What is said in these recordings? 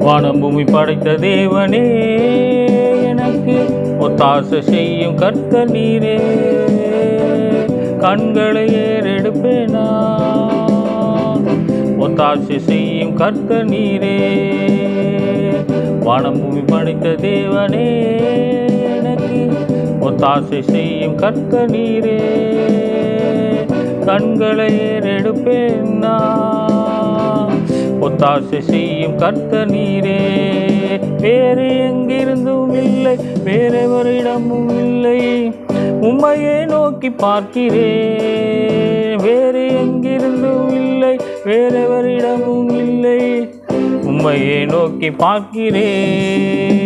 வானம் பூமி படைத்த தேவனே, எனக்கு ஒத்தாசை செய்யும் கர்த்தர் நீரே. கண்களை ஏறெடுப்பேனா, ஒத்தாசை செய்யும் கர்த்தர் நீரே. வானம் பூமி படைத்த தேவனே, எனக்கு ஒத்தாசை செய்யும் கர்த்தர் நீரே. கண்களை ஏறெடுப்பேனா, ஒத்தாசை செய்யும் கர்த்தர் நீரே. வேறு எங்கிருந்தும் இல்லை, வேறெவரிடமும் இல்லை, உம்மையே நோக்கி பார்க்கிறேன். வேறு எங்கிருந்தும் இல்லை, வேறெவரிடமும் இல்லை, உம்மையே நோக்கி பார்க்கிறேன்.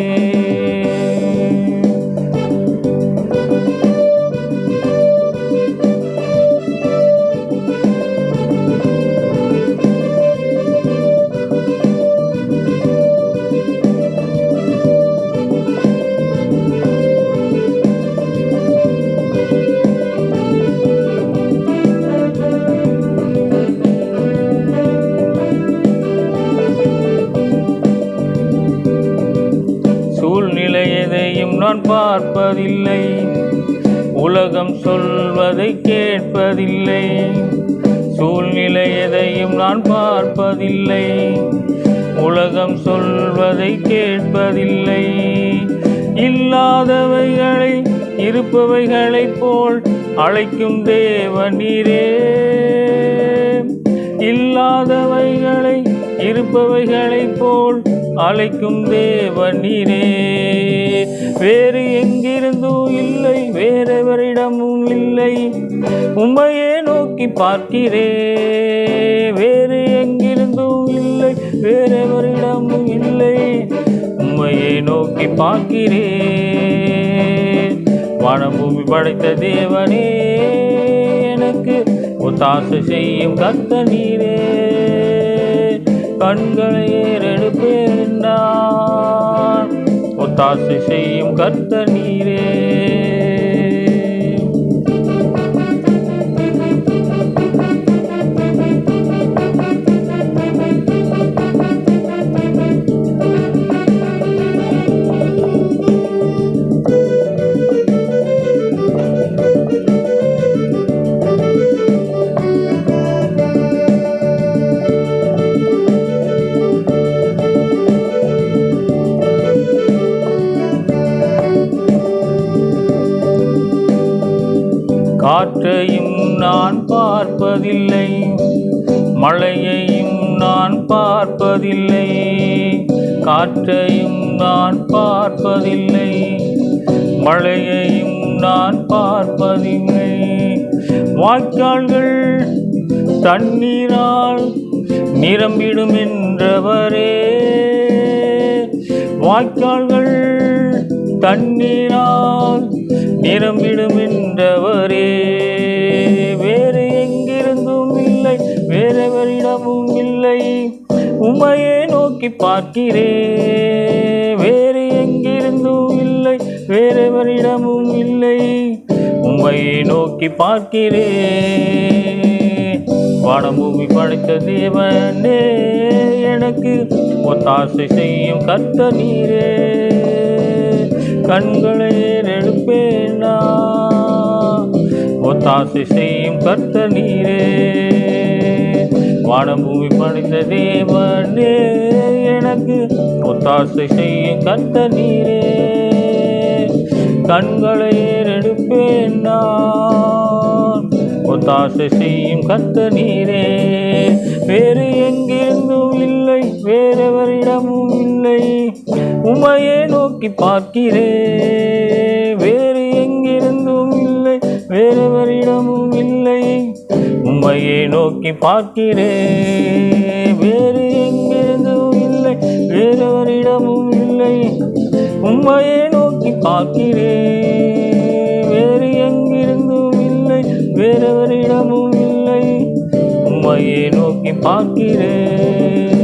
சூழ்நிலை எதையும் நான் பார்ப்பதில்லை, உலகம் சொல்வதை கேட்பதில்லை. சூழ்நிலை எதையும் நான் பார்ப்பதில்லை, உலகம் சொல்வதை கேட்பதில்லை. இல்லாதவைகளை இருப்பவைகளைப் போல் அழைக்கும் தேவன் நீரே. இல்லாதவைகளை இருப்பவைகளைப் போல் அழைக்கும் தேவன் நீரே. வேறு எங்கிருந்தும் இல்லை, வேறெவரிடமும் இல்லை, உம்மையே நோக்கி பார்க்கிறேன். வேறு எங்கிருந்தும் இல்லை, வேறெவரிடமும் இல்லை, உம்மையே நோக்கி பார்க்கிறேன். வானம் பூமி படைத்த தேவனே, எனக்கு ஒத்தாசை செய்யும் கர்த்தர் நீரே. கண்களை ஏறெடுப்பேன் நான், ஒத்தாசை செய்யும் கர்த்தர் நீரே. காற்றையும் நான் பார்ப்பதில்லை, மழையையும் நான் பார்ப்பதில்லை. காற்றையும் நான் பார்ப்பதில்லை, மழையையும் நான் பார்ப்பதில்லை. வாய்க்கால்கள் தண்ணீரால் நிரம்பிடும் என்றவரே. வாய்க்கால்கள் தண்ணீரால் நிரம்பிடும் என்றவரே. வேறு எங்கிருந்தும் இல்லை, வேறெவரிடமும் இல்லை, உம்மையே நோக்கி பார்க்கிறேன். வேறு எங்கிருந்தும் இல்லை, வேறெவரிடமும் இல்லை, உம்மையே நோக்கி பார்க்கிறேன். வானம் பூமி படைத்த தேவனே, எனக்கு ஒத்தாசை செய்யும் கர்த்தர் நீரே. கண்களை ஏறெடுப்பேனா, ஒத்தாசை செய்யும் கர்த்தர் நீரே. வானம் பூமி படைத்த தேவனே, எனக்கு ஒத்தாசை செய்யும் கர்த்தர் நீரே. கண்களை ஏறெடுப்பேனா, ஒத்தாசை செய்யும் கர்த்தர் நீரே. வேறு எங்கிருந்தும் இல்லை, வேறெவரிடமும் இல்லை, உம்மையே நோக்கி பார்க்கிறேன். வேறு எங்கிருந்தும் இல்லை, வேறெவரிடமும் இல்லை, உம்மையே நோக்கி பார்க்கிறேன். வேறு எங்கிருந்தும் இல்லை, உம்மையே நோக்கி பார்க்கிறேன், வேறு எங்கிருந்தும் இல்லை, வேறவரிடமும் இல்லை, உம்மையே நோக்கி பார்க்கிறேன்.